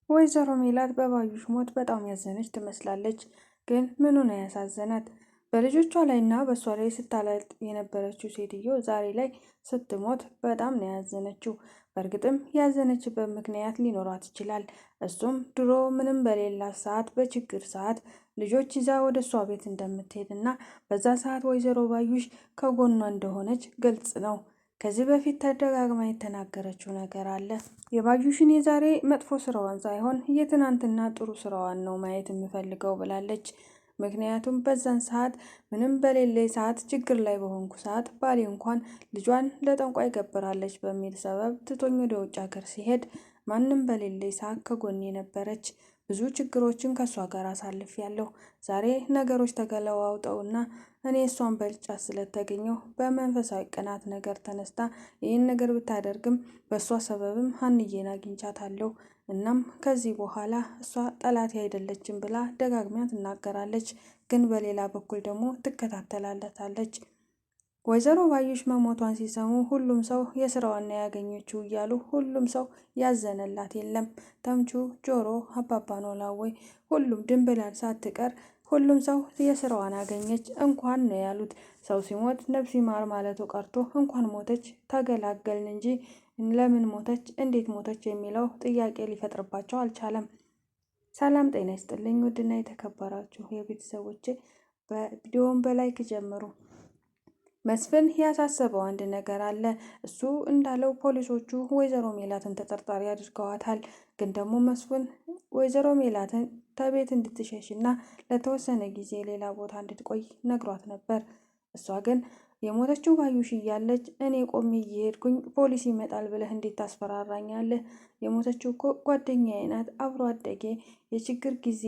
ወይዘሮ ሜላት በባዩሽ ሞት በጣም ያዘነች ትመስላለች። ግን ምኑ ነው ያሳዘናት? በልጆቿ ላይ እና በእሷ ላይ ስታላልጥ የነበረችው ሴትዮ ዛሬ ላይ ስትሞት በጣም ነው ያዘነችው። በእርግጥም ያዘነችበት ምክንያት ሊኖራት ይችላል። እሱም ድሮ ምንም በሌላት ሰዓት በችግር ሰዓት ልጆች ይዛ ወደ እሷ ቤት እንደምትሄድ እና በዛ ሰዓት ወይዘሮ ባዩሽ ከጎኗ እንደሆነች ግልጽ ነው። ከዚህ በፊት ተደጋግማ የተናገረችው ነገር አለ። የባዩሽን የዛሬ መጥፎ ስራዋን ሳይሆን የትናንትና ጥሩ ስራዋን ነው ማየት የምፈልገው ብላለች። ምክንያቱም በዛን ሰዓት ምንም በሌለ ሰዓት ችግር ላይ በሆንኩ ሰዓት ባሌ እንኳን ልጇን ለጠንቋይ ገብራለች በሚል ሰበብ ትቶኝ ወደ ውጭ ሀገር ሲሄድ ማንም በሌለ ሰዓት ከጎኔ ነበረች። ብዙ ችግሮችን ከእሷ ጋር አሳልፌያለሁ። ዛሬ ነገሮች ተገለዋውጠውና እኔ እሷን በልጫ ስለተገኘው በመንፈሳዊ ቅናት ነገር ተነስታ ይህን ነገር ብታደርግም በእሷ ሰበብም ሀንዬን አግኝቻታለሁ። እናም ከዚህ በኋላ እሷ ጠላቴ አይደለችም ብላ ደጋግሚያ ትናገራለች። ግን በሌላ በኩል ደግሞ ትከታተላለታለች። ወይዘሮ ባዩሽ መሞቷን ሲሰሙ ሁሉም ሰው የስራዋን ነው ያገኘችው እያሉ ሁሉም ሰው ያዘነላት የለም። ተምቹ፣ ጆሮ፣ አባባ ኖላዊ ሁሉም ድንብላል ሳትቀር ሁሉም ሰው የስራዋን አገኘች እንኳን ነው ያሉት። ሰው ሲሞት ነፍስ ይማር ማለቱ ቀርቶ እንኳን ሞተች ተገላገልን እንጂ ለምን ሞተች እንዴት ሞተች የሚለው ጥያቄ ሊፈጥርባቸው አልቻለም። ሰላም ጤና ይስጥልኝ ውድና የተከበራችሁ የቤተሰቦቼ፣ በቪዲዮውን በላይክ ጀምሩ። መስፍን ያሳሰበው አንድ ነገር አለ። እሱ እንዳለው ፖሊሶቹ ወይዘሮ ሜላትን ተጠርጣሪ አድርገዋታል። ግን ደግሞ መስፍን ወይዘሮ ሜላትን ከቤት እንድትሸሽና ለተወሰነ ጊዜ ሌላ ቦታ እንድትቆይ ነግሯት ነበር። እሷ ግን የሞተችው ባዩሽ እያለች እኔ ቆሜ እየሄድኩኝ ፖሊስ ይመጣል ብለህ እንዴት ታስፈራራኛለህ? የሞተችው እኮ ጓደኛዬ ናት፣ አብሮ አደጌ፣ የችግር ጊዜ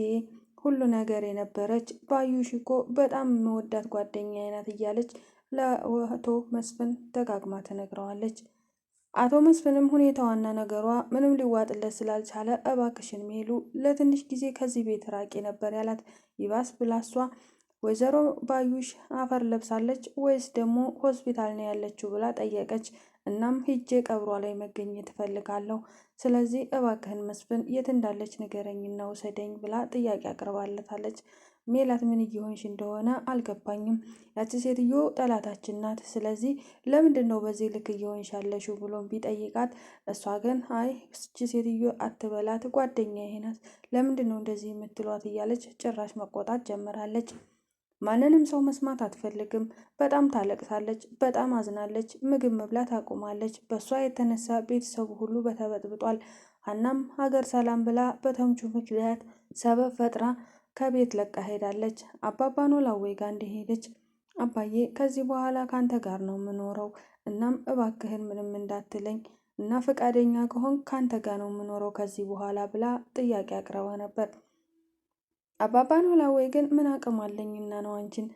ሁሉ ነገር የነበረች ባዩሽ እኮ በጣም መወዳት ጓደኛዬ ናት እያለች ለአቶ መስፍን ደጋግማ ትነግረዋለች። አቶ መስፍንም ሁኔታዋና ነገሯ ምንም ሊዋጥለት ስላልቻለ እባክሽን ሜሉ ለትንሽ ጊዜ ከዚህ ቤት ራቂ ነበር ያላት። ይባስ ብላ እሷ ወይዘሮ ባዩሽ አፈር ለብሳለች ወይስ ደግሞ ሆስፒታል ነው ያለችው ብላ ጠየቀች። እናም ሂጄ ቀብሯ ላይ መገኘት እፈልጋለሁ። ስለዚህ እባክህን መስፍን የት እንዳለች ንገረኝና ውሰደኝ ብላ ጥያቄ አቅርባለታለች። ሜላት ምን እየሆንሽ እንደሆነ አልገባኝም። ያቺ ሴትዮ ጠላታችን ናት። ስለዚህ ለምንድን ነው በዚህ ልክ እየሆንሽ ያለሽው ብሎም ቢጠይቃት እሷ ግን አይ እቺ ሴትዮ አትበላት ጓደኛዬ ናት፣ ለምንድን ነው እንደዚህ የምትሏት እያለች ጭራሽ መቆጣት ጀምራለች። ማንንም ሰው መስማት አትፈልግም። በጣም ታለቅሳለች፣ በጣም አዝናለች። ምግብ መብላት አቁማለች። በእሷ የተነሳ ቤተሰቡ ሁሉ በተበጥብጧል። ሀናም ሀገር ሰላም ብላ በተምቹ ምክንያት ሰበብ ፈጥራ ከቤት ለቃ ሄዳለች። አባባ ኖላዊ ጋር እንደሄደች አባዬ ከዚህ በኋላ ካንተ ጋር ነው የምኖረው፣ እናም እባክህን ምንም እንዳትለኝ እና ፈቃደኛ ከሆን ካንተ ጋር ነው የምኖረው ከዚህ በኋላ ብላ ጥያቄ አቅርባ ነበር። አባባ ኖላዊ ግን ምን አቅም አለኝና ነው አንቺን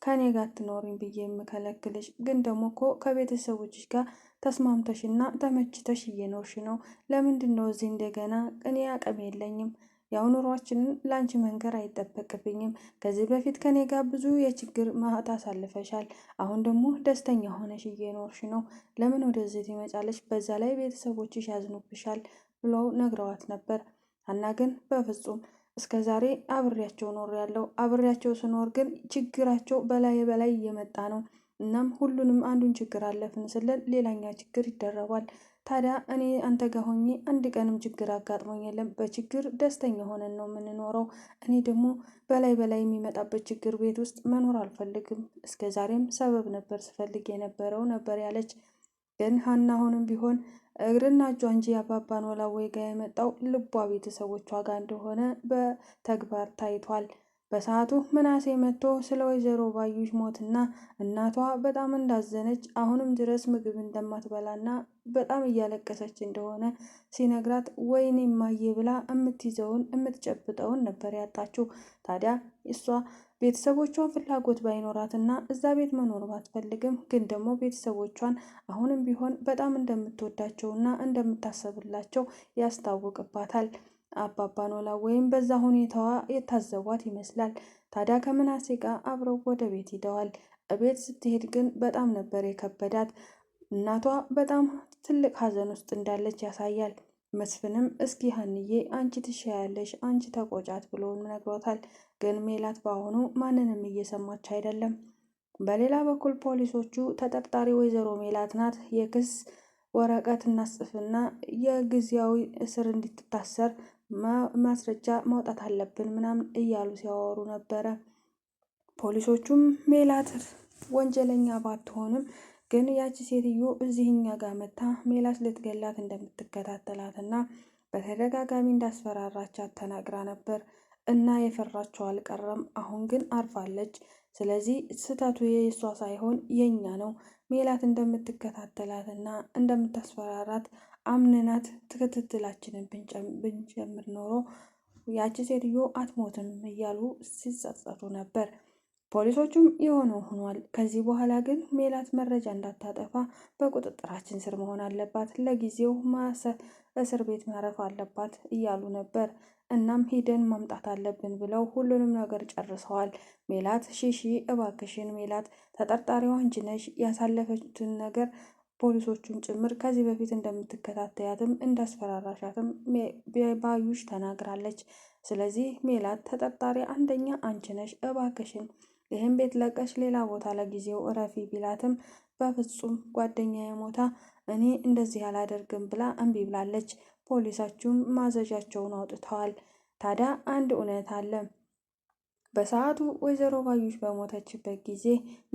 ከኔ ጋር ትኖሪኝ ብዬ የምከለክልሽ? ግን ደግሞ እኮ ከቤተሰቦችሽ ጋር ተስማምተሽና ተመችተሽ እየኖርሽ ነው። ለምንድን ነው እዚህ እንደገና? እኔ አቅም የለኝም። ያው ኑሯችንን ላንቺ መንገር አይጠበቅብኝም። ከዚህ በፊት ከኔ ጋር ብዙ የችግር ማህት አሳልፈሻል። አሁን ደግሞ ደስተኛ ሆነሽ እየኖርሽ ነው። ለምን ወደዚህ ትመጫለሽ? በዛ ላይ ቤተሰቦችሽ ያዝኑብሻል ብሎ ነግረዋት ነበር። ሀና ግን በፍጹም እስከ ዛሬ አብሬያቸው ኖር ያለው አብሬያቸው ስኖር ግን ችግራቸው በላይ በላይ እየመጣ ነው። እናም ሁሉንም አንዱን ችግር አለፍን ስንል ሌላኛ ችግር ይደረባል። ታዲያ እኔ አንተ ጋር ሆኜ አንድ ቀንም ችግር አጋጥሞኝ የለም። በችግር ደስተኛ ሆነን ነው የምንኖረው። እኔ ደግሞ በላይ በላይ የሚመጣበት ችግር ቤት ውስጥ መኖር አልፈልግም። እስከ ዛሬም ሰበብ ነበር ስፈልግ የነበረው ነበር ያለች። ግን ሀና አሁንም ቢሆን እግርና እጇ እንጂ አባባ ኖላዊ ጋ የመጣው ልቧ ቤተሰቦቿ ጋር እንደሆነ በተግባር ታይቷል። በሰዓቱ ምናሴ መጥቶ ስለ ወይዘሮ ባዩሽ ሞትና እናቷ በጣም እንዳዘነች አሁንም ድረስ ምግብ እንደማትበላና በጣም እያለቀሰች እንደሆነ ሲነግራት ወይኔ እማዬ ብላ የምትይዘውን የምትጨብጠውን ነበር ያጣችው። ታዲያ እሷ ቤተሰቦቿን ፍላጎት ባይኖራትና እዛ ቤት መኖር ባትፈልግም ግን ደግሞ ቤተሰቦቿን አሁንም ቢሆን በጣም እንደምትወዳቸውና እንደምታሰብላቸው ያስታውቅባታል። አባባ ኖላዊም በዛ ሁኔታዋ የታዘቧት ይመስላል። ታዲያ ከምናሴ ጋር አብረው ወደ ቤት ሂደዋል። እቤት ስትሄድ ግን በጣም ነበር የከበዳት። እናቷ በጣም ትልቅ ሀዘን ውስጥ እንዳለች ያሳያል። መስፍንም እስኪ ሀንዬ አንቺ ትሻያለሽ፣ አንቺ ተቆጫት ብሎ ነግሮታል። ግን ሜላት በአሁኑ ማንንም እየሰማች አይደለም። በሌላ በኩል ፖሊሶቹ ተጠርጣሪ ወይዘሮ ሜላት ናት፣ የክስ ወረቀት እናስጽፍና የጊዜያዊ እስር እንድትታሰር ማስረጃ ማውጣት አለብን ምናምን እያሉ ሲያወሩ ነበረ። ፖሊሶቹም ሜላት ወንጀለኛ ባትሆንም ግን ያቺ ሴትዮ እዚህኛ ጋር መታ ሜላት ልትገላት እንደምትከታተላትና በተደጋጋሚ እንዳስፈራራቻት ተናግራ ነበር እና የፈራቸው አልቀረም። አሁን ግን አርፋለች። ስለዚህ ስህተቱ የእሷ ሳይሆን የኛ ነው። ሜላት እንደምትከታተላትና እንደምታስፈራራት አምነናት ክትትላችንን ብንጀምር ኖሮ ያቺ ሴትዮ አትሞትም እያሉ ሲጸጸቱ ነበር። ፖሊሶቹም የሆነው ሆኗል። ከዚህ በኋላ ግን ሜላት መረጃ እንዳታጠፋ በቁጥጥራችን ስር መሆን አለባት፣ ለጊዜው እስር ቤት ማረፍ አለባት እያሉ ነበር። እናም ሂደን ማምጣት አለብን ብለው ሁሉንም ነገር ጨርሰዋል። ሜላት ሺሺ እባክሽን ሜላት፣ ተጠርጣሪዋ አንቺ ነሽ። ያሳለፈችን ነገር ፖሊሶቹን ጭምር ከዚህ በፊት እንደምትከታተያትም እንዳስፈራራሻትም ባዩሽ ተናግራለች። ስለዚህ ሜላት ተጠርጣሪ አንደኛ አንቺ ነሽ፣ እባክሽን ይህን ቤት ለቀሽ ሌላ ቦታ ለጊዜው እረፊ ቢላትም በፍጹም ጓደኛ የሞታ እኔ እንደዚህ አላደርግም ብላ እምቢ ብላለች። ፖሊሶቹም ማዘዣቸውን አውጥተዋል። ታዲያ አንድ እውነት አለ። በሰዓቱ ወይዘሮ ባዩሽ በሞተችበት ጊዜ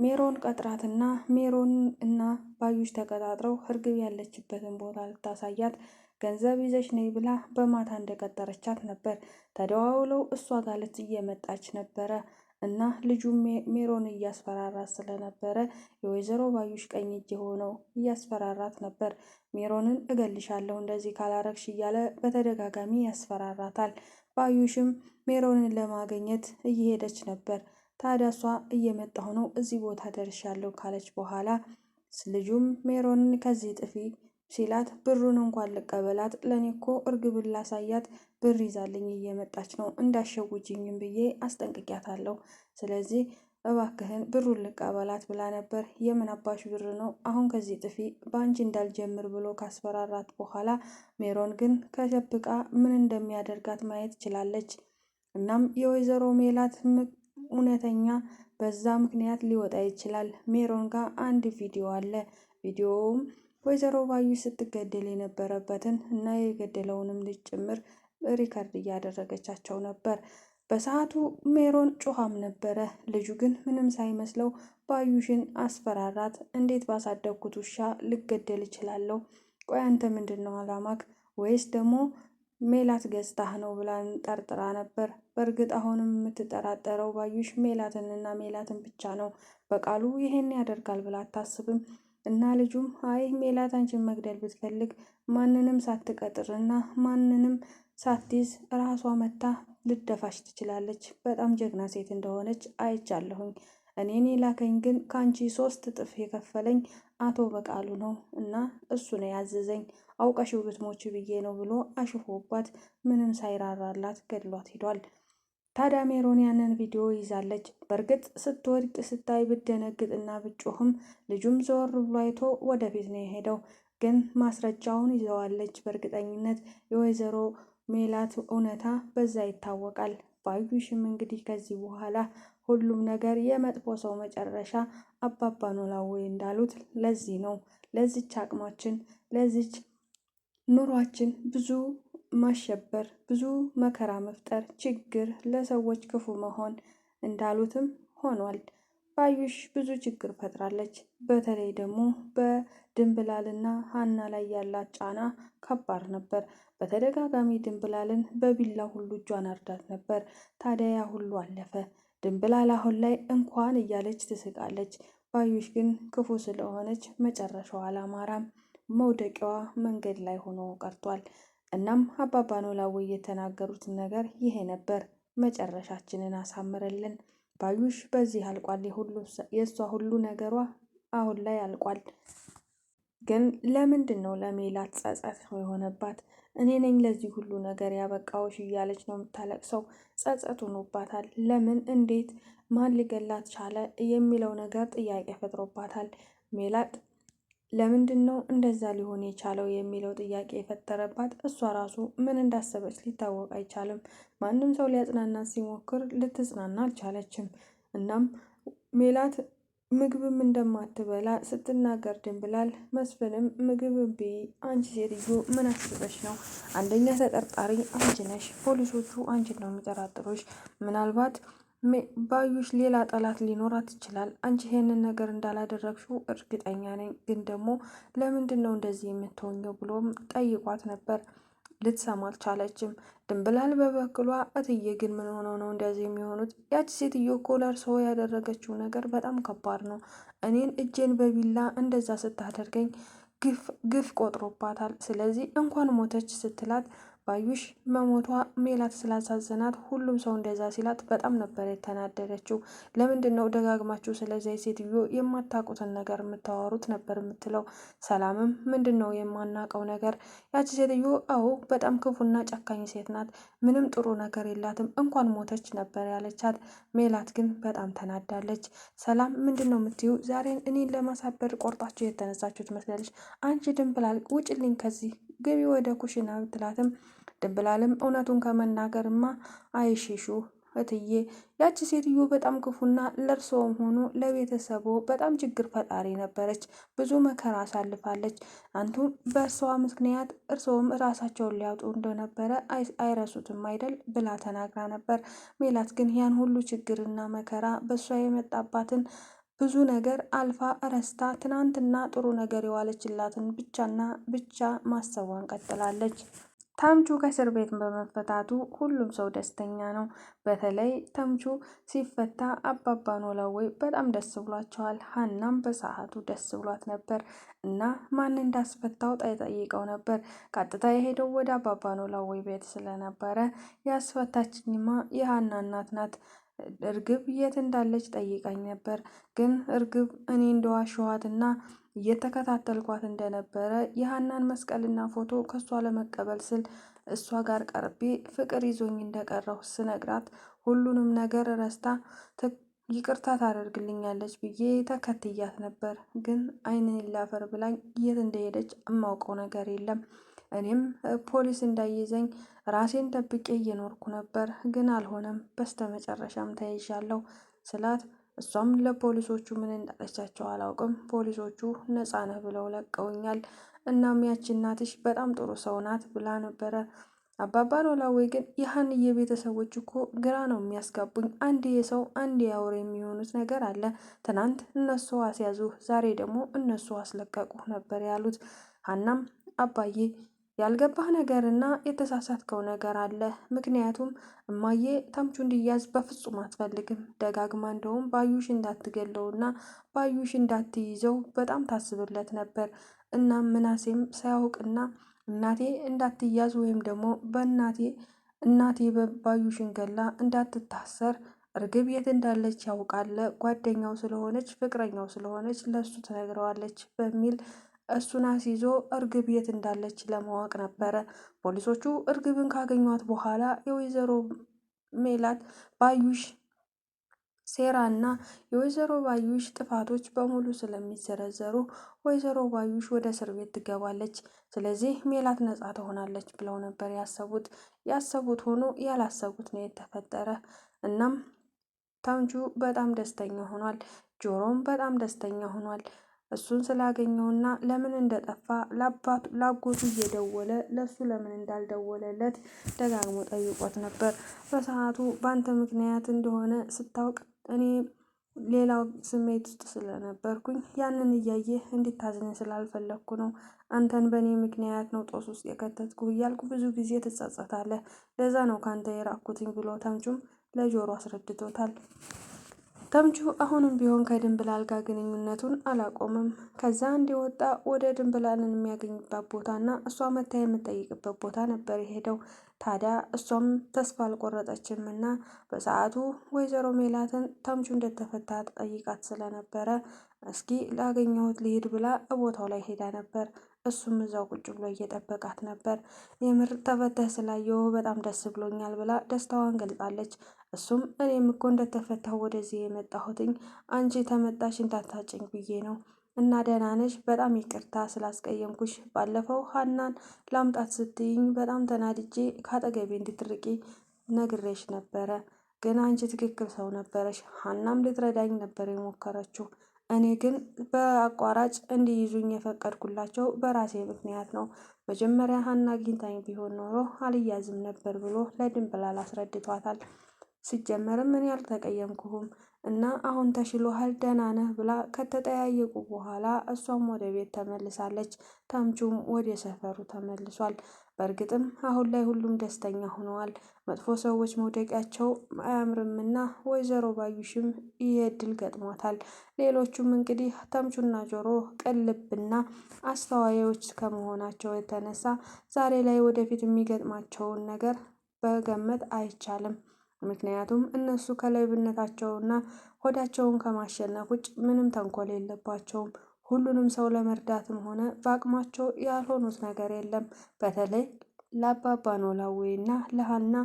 ሜሮን ቀጥራትና ሜሮን እና ባዩሽ ተቀጣጥረው እርግብ ያለችበትን ቦታ ልታሳያት ገንዘብ ይዘሽ ነይ ብላ በማታ እንደቀጠረቻት ነበር። ተደዋውለው እሷ ጋር እየመጣች ነበረ እና ልጁ ሜሮን እያስፈራራት ስለነበረ የወይዘሮ ባዩሽ ቀኝ እጅ ሆነው እያስፈራራት ነበር። ሜሮንን እገልሻለሁ እንደዚህ ካላረግሽ እያለ በተደጋጋሚ ያስፈራራታል። ባዩሽም ሜሮንን ለማግኘት እየሄደች ነበር። ታዲያ እሷ እየመጣሁ ነው እዚህ ቦታ ደርሻለሁ ካለች በኋላ ልጁም ሜሮንን ከዚህ ጥፊ ሲላት ብሩን እንኳን ልቀበላት፣ ለእኔ እኮ እርግብን ላሳያት ብር ይዛልኝ እየመጣች ነው እንዳሸጉጅኝም ብዬ አስጠንቅቂያታለሁ። ስለዚህ እባክህን ብሩን ልቀበላት ብላ ነበር። የምን አባሽ ብር ነው አሁን ከዚህ ጥፊ በአንቺ እንዳልጀምር ብሎ ካስፈራራት በኋላ ሜሮን ግን ከደብቃ ምን እንደሚያደርጋት ማየት ችላለች። እናም የወይዘሮ ሜላት እውነተኛ በዛ ምክንያት ሊወጣ ይችላል። ሜሮን ጋር አንድ ቪዲዮ አለ። ቪዲዮውም ወይዘሮ ባዩሽ ስትገደል የነበረበትን እና የገደለውንም ልጅ ጭምር ሪከርድ እያደረገቻቸው ነበር። በሰዓቱ ሜሮን ጮኻም ነበረ። ልጁ ግን ምንም ሳይመስለው ባዩሽን አስፈራራት። እንዴት ባሳደግኩት ውሻ ልገደል እችላለሁ? ቆይ አንተ ምንድን ነው አላማክ? ወይስ ደግሞ ሜላት ገዝታህ ነው ብላን ጠርጥራ ነበር። በእርግጥ አሁንም የምትጠራጠረው ባዩሽ ሜላትንና ሜላትን ብቻ ነው። በቃሉ ይሄን ያደርጋል ብላ አታስብም። እና ልጁም አይ ሜላት አንቺን መግደል ብትፈልግ ማንንም ሳትቀጥርና ማንንም ሳትይዝ ራሷ መታ ልደፋሽ ትችላለች። በጣም ጀግና ሴት እንደሆነች አይቻለሁኝ። እኔን የላከኝ ግን ከአንቺ 3 እጥፍ የከፈለኝ አቶ በቃሉ ነው እና እሱ ነው ያዘዘኝ። አውቀሽው ብትሞች ብዬ ነው ብሎ አሽፎባት ምንም ሳይራራላት ገድሏት ሂዷል። ታዲያ ሜሮን ያንን ቪዲዮ ይዛለች። በእርግጥ ስትወድቅ ስታይ ብደነግጥና ብጮህም ልጁም ዘወር ብሎ አይቶ ወደፊት ነው የሄደው። ግን ማስረጃውን ይዘዋለች በእርግጠኝነት። የወይዘሮ ሜላት እውነታ በዛ ይታወቃል። ባዩሽም እንግዲህ ከዚህ በኋላ ሁሉም ነገር የመጥፎ ሰው መጨረሻ አባባ ኖላዊ እንዳሉት ለዚህ ነው ለዚች አቅማችን ለዚች ኑሯችን ብዙ ማሸበር፣ ብዙ መከራ መፍጠር፣ ችግር፣ ለሰዎች ክፉ መሆን እንዳሉትም ሆኗል። ባዩሽ ብዙ ችግር ፈጥራለች። በተለይ ደግሞ በድንብላልና ሀና ላይ ያላት ጫና ከባድ ነበር። በተደጋጋሚ ድንብላልን በቢላ ሁሉ እጇን አርዳት ነበር። ታዲያ ያ ሁሉ አለፈ። ድንብላል አሁን ላይ እንኳን እያለች ትስቃለች። ባዩሽ ግን ክፉ ስለሆነች መጨረሻዋ አላማራም። መውደቂያዋ መንገድ ላይ ሆኖ ቀርቷል። እናም አባባ ኖላዊ የተናገሩት ነገር ይሄ ነበር። መጨረሻችንን አሳምረልን። ባዩሽ በዚህ አልቋል። የእሷ ሁሉ ነገሯ አሁን ላይ አልቋል። ግን ለምንድን ነው ለሜላት ጸጸት የሆነባት? እኔ ነኝ ለዚህ ሁሉ ነገር ያበቃውሽ እያለች ነው የምታለቅሰው። ጸጸት ሆኖባታል። ለምን፣ እንዴት፣ ማን ሊገላት ቻለ የሚለው ነገር ጥያቄ ፈጥሮባታል ሜላት ለምንድን ነው እንደዛ ሊሆን የቻለው የሚለው ጥያቄ የፈጠረባት እሷ ራሱ ምን እንዳሰበች ሊታወቅ አይቻልም። ማንም ሰው ሊያጽናናት ሲሞክር ልትጽናና አልቻለችም። እናም ሜላት ምግብም እንደማትበላ ስትናገር ድንብላል መስፍንም ምግብ ብይ፣ አንቺ ሴትዮ ምን አስበሽ ነው? አንደኛ ተጠርጣሪ አንቺ ነሽ። ፖሊሶቹ አንቺን ነው የሚጠራጥሩሽ። ምናልባት ባዩሽ ሌላ ጠላት ሊኖራት ይችላል። አንቺ ይሄንን ነገር እንዳላደረግሽው እርግጠኛ ነኝ። ግን ደግሞ ለምንድን ነው እንደዚህ የምትሆኘው ብሎም ጠይቋት ነበር። ልትሰማ አልቻለችም። ድንብላል በበኩሏ እትዬ ግን ምን ሆነው ነው እንደዚህ የሚሆኑት? ያቺ ሴትዮ እኮ ለእርስዎ ያደረገችው ነገር በጣም ከባድ ነው። እኔን እጄን በቢላ እንደዛ ስታደርገኝ ግፍ ቆጥሮባታል። ስለዚህ እንኳን ሞተች ስትላት ባዩሽ መሞቷ ሜላት ስላሳዘናት ሁሉም ሰው እንደዛ ሲላት በጣም ነበር የተናደደችው። ለምንድን ነው ደጋግማችሁ ስለዚያ ሴትዮ የማታውቁትን ነገር የምታወሩት ነበር የምትለው። ሰላምም ምንድን ነው የማናውቀው ነገር? ያቺ ሴትዮ አዎ በጣም ክፉና ጨካኝ ሴት ናት። ምንም ጥሩ ነገር የላትም። እንኳን ሞተች ነበር ያለቻት። ሜላት ግን በጣም ተናዳለች። ሰላም ምንድን ነው የምትዩ? ዛሬን እኔን ለማሳበር ቆርጣችሁ የተነሳችሁ ትመስላለች። አንቺ ድንብላል ውጭልኝ ከዚህ ግቢ ወደ ኩሽና ብትላትም ድንብላልም እውነቱን ከመናገርማ አይሽሹ እትዬ፣ ያቺ ሴትዮ በጣም ክፉና ለእርስዎም ሆኖ ለቤተሰቦ በጣም ችግር ፈጣሪ ነበረች። ብዙ መከራ አሳልፋለች። አንቱ በእርሷ ምክንያት እርስዎም ራሳቸውን ሊያውጡ እንደነበረ አይረሱትም አይደል ብላ ተናግራ ነበር። ሜላት ግን ያን ሁሉ ችግርና መከራ በእሷ የመጣባትን ብዙ ነገር አልፋ ረስታ ትናንትና ጥሩ ነገር የዋለችላትን ብቻና ብቻ ማሰቧን ቀጥላለች። ተምቹ ከእስር ቤት በመፈታቱ ሁሉም ሰው ደስተኛ ነው። በተለይ ተምቹ ሲፈታ አባባ ኖላዊ በጣም ደስ ብሏቸዋል። ሀናም በሰዓቱ ደስ ብሏት ነበር እና ማን እንዳስፈታው ጠይቀው ነበር። ቀጥታ የሄደው ወደ አባባ ኖላዊ ቤት ስለነበረ ያስፈታችኝማ የሀና እናት ናት፣ እርግብ የት እንዳለች ጠይቃኝ ነበር። ግን እርግብ እኔ እንደዋሸኋትና እየተከታተልኳት እንደነበረ የሀናን መስቀልና ፎቶ ከሷ ለመቀበል ስል እሷ ጋር ቀርቤ ፍቅር ይዞኝ እንደቀረሁ ስነግራት ሁሉንም ነገር ረስታ ይቅርታ ታደርግልኛለች ብዬ ተከትያት ነበር። ግን ዓይንን ላፈር ብላኝ የት እንደሄደች የማውቀው ነገር የለም። እኔም ፖሊስ እንዳይዘኝ ራሴን ጠብቄ እየኖርኩ ነበር፣ ግን አልሆነም። በስተመጨረሻም ተይዣለሁ ስላት እሷም ለፖሊሶቹ ምን እንዳለቻቸው አላውቅም፣ ፖሊሶቹ ነፃ ነህ ብለው ለቀውኛል። እናም ያቺ እናትሽ በጣም ጥሩ ሰው ናት ብላ ነበረ። አባባ ኖላዊ ግን የሀንዬ ቤተሰቦች እኮ ግራ ነው የሚያስጋቡኝ። አንድ የሰው አንድ የአውሬ የሚሆኑት ነገር አለ። ትናንት እነሱ አስያዙህ፣ ዛሬ ደግሞ እነሱ አስለቀቁህ ነበር ያሉት። ሀናም አባዬ ያልገባህ ነገርና የተሳሳትከው ነገር አለ። ምክንያቱም እማዬ ተምቹ እንዲያዝ በፍጹም አትፈልግም። ደጋግማ እንደውም ባዩሽ እንዳትገለውና ባዩሽ እንዳትይዘው በጣም ታስብለት ነበር። እናም ምናሴም ሳያውቅና እናቴ እንዳትያዝ ወይም ደግሞ እናቴ ባዩሽን ገላ እንዳትታሰር እርግብ የት እንዳለች ያውቃል። ጓደኛው ስለሆነች ፍቅረኛው ስለሆነች ለሱ ትነግረዋለች በሚል እሱን አስይዞ እርግብ የት እንዳለች ለማወቅ ነበረ። ፖሊሶቹ እርግብን ካገኟት በኋላ የወይዘሮ ሜላት ባዩሽ ሴራና የወይዘሮ ባዩሽ ጥፋቶች በሙሉ ስለሚዘረዘሩ ወይዘሮ ባዩሽ ወደ እስር ቤት ትገባለች። ስለዚህ ሜላት ነጻ ትሆናለች ብለው ነበር ያሰቡት። ያሰቡት ሆኖ ያላሰቡት ነው የተፈጠረ። እናም ተምቹ በጣም ደስተኛ ሆኗል። ጆሮም በጣም ደስተኛ ሆኗል። እሱን ስላገኘውና ለምን እንደጠፋ ላጎቱ እየደወለ ለሱ ለምን እንዳልደወለለት ደጋግሞ ጠይቆት ነበር። በሰዓቱ በአንተ ምክንያት እንደሆነ ስታውቅ እኔ ሌላው ስሜት ውስጥ ስለነበርኩኝ ያንን እያየህ እንድታዝን ስላልፈለግኩ ነው። አንተን በእኔ ምክንያት ነው ጦስ ውስጥ የከተትኩ እያልኩ ብዙ ጊዜ ትጸጸታለህ። ለዛ ነው ካንተ የራቅኩትኝ ብሎ ተምቹም ለጆሮ አስረድቶታል። ተምቹ አሁንም ቢሆን ከድንብላል ጋር ግንኙነቱን አላቆምም። ከዛ እንዲወጣ ወደ ድንብላልን የሚያገኝበት ቦታና እሷ መታ የምጠይቅበት ቦታ ነበር የሄደው። ታዲያ እሷም ተስፋ አልቆረጠችም እና በሰዓቱ ወይዘሮ ሜላትን ተምቹ እንደተፈታ ጠይቃት ስለነበረ እስኪ ላገኘሁት ልሂድ ብላ ቦታው ላይ ሄዳ ነበር። እሱም እዛው ቁጭ ብሎ እየጠበቃት ነበር። የምር ተፈተህ ስላየሁ በጣም ደስ ብሎኛል ብላ ደስታዋን ገልጻለች። እሱም እኔም እኮ እንደተፈታሁ ወደዚህ የመጣሁትኝ አንቺ ተመጣሽ እንዳታጭኝ ብዬ ነው። እና ደህና ነሽ? በጣም ይቅርታ ስላስቀየምኩሽ። ባለፈው ሀናን ላምጣት ስትይኝ በጣም ተናድጄ ካጠገቤ እንድትርቂ ነግሬሽ ነበረ። ግን አንቺ ትክክል ሰው ነበረሽ። ሀናም ልትረዳኝ ነበር የሞከረችው። እኔ ግን በአቋራጭ እንዲይዙኝ የፈቀድኩላቸው በራሴ ምክንያት ነው። መጀመሪያ ሀና አግኝታኝ ቢሆን ኖሮ አልያዝም ነበር ብሎ ለድንብላል አስረድቷታል። ሲጀመርም እኔ አልተቀየምኩህም እና አሁን ተሽሎሃል ደህና ነህ ብላ ከተጠያየቁ በኋላ እሷም ወደ ቤት ተመልሳለች። ተምቹም ወደ ሰፈሩ ተመልሷል። በእርግጥም አሁን ላይ ሁሉም ደስተኛ ሆነዋል። መጥፎ ሰዎች መውደቂያቸው አያምርምና ወይዘሮ ባዩሽም ይህ እድል ገጥሟታል። ሌሎቹም እንግዲህ ተምቹና ጆሮ ቅልብና አስተዋዮች ከመሆናቸው የተነሳ ዛሬ ላይ ወደፊት የሚገጥማቸውን ነገር በገመት አይቻልም። ምክንያቱም እነሱ ከሌብነታቸውና ሆዳቸውን ከማሸነፍ ውጭ ምንም ተንኮል የለባቸውም። ሁሉንም ሰው ለመርዳትም ሆነ በአቅማቸው ያልሆኑት ነገር የለም። በተለይ ለአባባ ኖላዊና ለሀና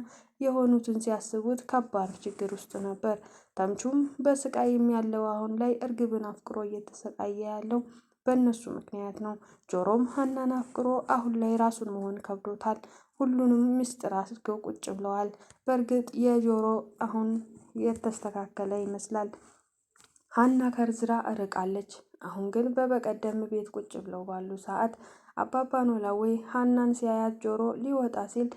የሆኑትን ሲያስቡት ከባድ ችግር ውስጥ ነበር። ተምቹም በስቃይም ያለው አሁን ላይ እርግብን አፍቅሮ እየተሰቃየ ያለው በእነሱ ምክንያት ነው። ጆሮም ሀናን አፍቅሮ አሁን ላይ ራሱን መሆን ከብዶታል። ሁሉንም ምስጢር አስገው ቁጭ ብለዋል። በእርግጥ የጆሮ አሁን የተስተካከለ ይመስላል። ሀና ከርዝራ እርቃለች። አሁን ግን በበቀደም ቤት ቁጭ ብለው ባሉ ሰዓት አባባ ኖላዊ ሀናን ሲያያት ጆሮ ሊወጣ ሲል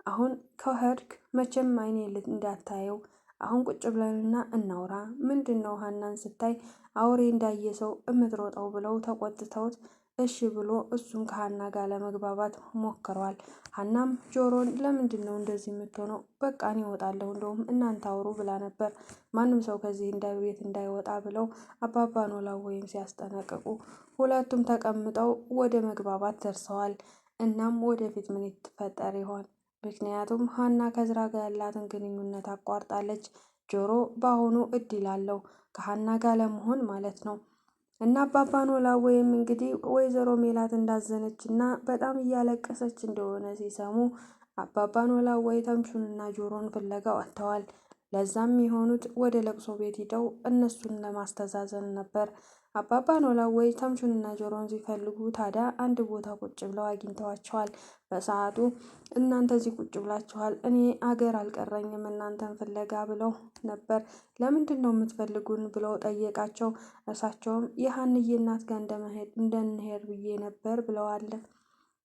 አሁን ከሄድክ መቼም አይኔ እንዳታየው፣ አሁን ቁጭ ብለንና እናውራ። ምንድን ነው ሀናን ስታይ አውሬ እንዳየ ሰው እምትሮጠው ብለው ተቆጥተውት እሺ ብሎ እሱን ከሀና ጋር ለመግባባት ሞክረዋል። ሀናም ጆሮን ለምንድን ነው እንደዚህ የምትሆነው? በቃ እኔ እወጣለሁ እንደውም እናንተ አውሩ ብላ ነበር። ማንም ሰው ከዚህ ቤት እንዳይወጣ ብለው አባባ ኖላዊም ሲያስጠነቅቁ ሁለቱም ተቀምጠው ወደ መግባባት ደርሰዋል። እናም ወደፊት ምን ይፈጠር ይሆን? ምክንያቱም ሀና ከዝራ ጋር ያላትን ግንኙነት አቋርጣለች። ጆሮ በአሁኑ እድል አለው ከሀና ጋር ለመሆን ማለት ነው። እና አባባ ኖላዊም እንግዲህ ወይዘሮ ሜላት እንዳዘነች እና በጣም እያለቀሰች እንደሆነ ሲሰሙ አባባ ኖላዊ ተምቹንና ጆሮን ፍለጋ ወጥተዋል። ለዛም የሆኑት ወደ ለቅሶ ቤት ሂደው እነሱን ለማስተዛዘን ነበር። አባባ ኖላዊ ተምቹንና ጆሮን ሲፈልጉ ታዲያ አንድ ቦታ ቁጭ ብለው አግኝተዋቸዋል። በሰዓቱ እናንተ እዚህ ቁጭ ብላችኋል፣ እኔ አገር አልቀረኝም እናንተን ፍለጋ ብለው ነበር። ለምንድን ነው የምትፈልጉን ብለው ጠየቃቸው። እሳቸውም የሀንዬ እናት ጋር እንደንሄድ ብዬ ነበር ብለዋል።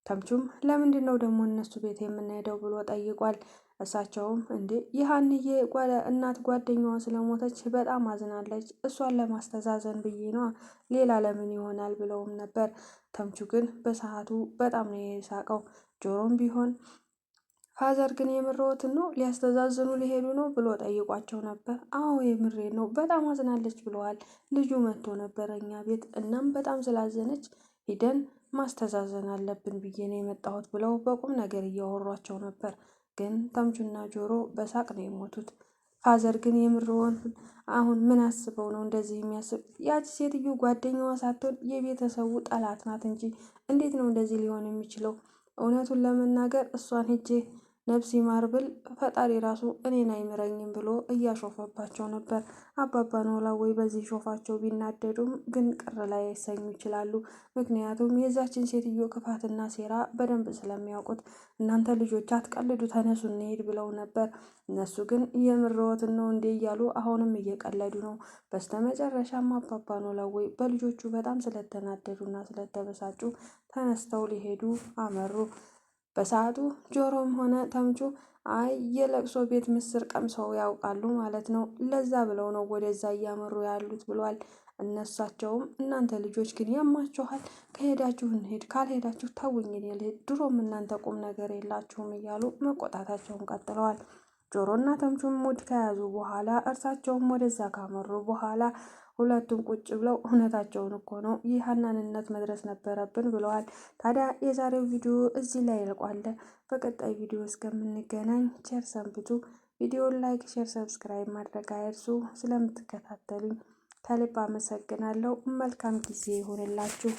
ተምቹም ለምንድን ነው ደግሞ እነሱ ቤት የምንሄደው ብሎ ጠይቋል። እሳቸውም እንዴ የሀንዬ እናት ጓደኛዋ ስለሞተች በጣም አዝናለች፣ እሷን ለማስተዛዘን ብዬ ነዋ፣ ሌላ ለምን ይሆናል ብለውም ነበር። ተምቹ ግን በሰዓቱ በጣም ነው የሳቀው። ጆሮም ቢሆን ፋዘር ግን የምርዎትን ነው ሊያስተዛዝኑ ሊሄዱ ነው ብሎ ጠይቋቸው ነበር። አዎ የምሬ ነው በጣም አዝናለች ብለዋል። ልጁ መጥቶ ነበረ እኛ ቤት፣ እናም በጣም ስላዘነች ሂደን ማስተዛዘን አለብን ብዬ ነው የመጣሁት ብለው በቁም ነገር እያወሯቸው ነበር። ግን ተምቹና ጆሮ በሳቅ ነው የሞቱት። ፋዘር ግን የምርዎን አሁን ምን አስበው ነው እንደዚህ የሚያስብ? ያቺ ሴትዮ ጓደኛዋ ሳትሆን የቤተሰቡ ጠላት ናት እንጂ እንዴት ነው እንደዚህ ሊሆን የሚችለው? እውነቱን ለመናገር እሷን ሄጄ ነፍስ ይማር ብል ፈጣሪ ራሱ እኔን አይምረኝም ብሎ እያሾፈባቸው ነበር። አባባ ኖላዊ በዚህ ሾፋቸው ቢናደዱም ግን ቅር ላይ ያሰኙ ይችላሉ። ምክንያቱም የዛችን ሴትዮ ክፋትና ሴራ በደንብ ስለሚያውቁት። እናንተ ልጆች አትቀልዱ፣ ተነሱ እንሄድ ብለው ነበር። እነሱ ግን የምርዎትን ነው እንዴ እያሉ አሁንም እየቀለዱ ነው። በስተመጨረሻም አባባ ኖላዊ በልጆቹ በጣም ስለተናደዱና ስለተበሳጩ ተነስተው ሊሄዱ አመሩ። በሰዓቱ ጆሮም ሆነ ተምቹ አይ የለቅሶ ቤት ምስር ቀምሰው ያውቃሉ ማለት ነው፣ ለዛ ብለው ነው ወደዛ እያመሩ ያሉት ብሏል። እነሳቸውም እናንተ ልጆች ግን ያማችኋል፣ ከሄዳችሁ እንሄድ፣ ካልሄዳችሁ ተውኝ እኔ ልሂድ፣ ድሮም እናንተ ቁም ነገር የላችሁም እያሉ መቆጣታቸውን ቀጥለዋል። ጆሮና ተምቹም ሙድ ከያዙ በኋላ እርሳቸውም ወደዛ ካመሩ በኋላ ሁለቱም ቁጭ ብለው እውነታቸውን እኮ ነው ይህ ሀናንነት መድረስ ነበረብን ብለዋል። ታዲያ የዛሬው ቪዲዮ እዚህ ላይ ያልቋል። በቀጣይ ቪዲዮ እስከምንገናኝ ቸር ሰንብቱ። ቪዲዮን ላይክ፣ ሼር፣ ሰብስክራይብ ማድረግ አይርሱ። ስለምትከታተሉኝ ከልብ አመሰግናለሁ። መልካም ጊዜ ይሆንላችሁ።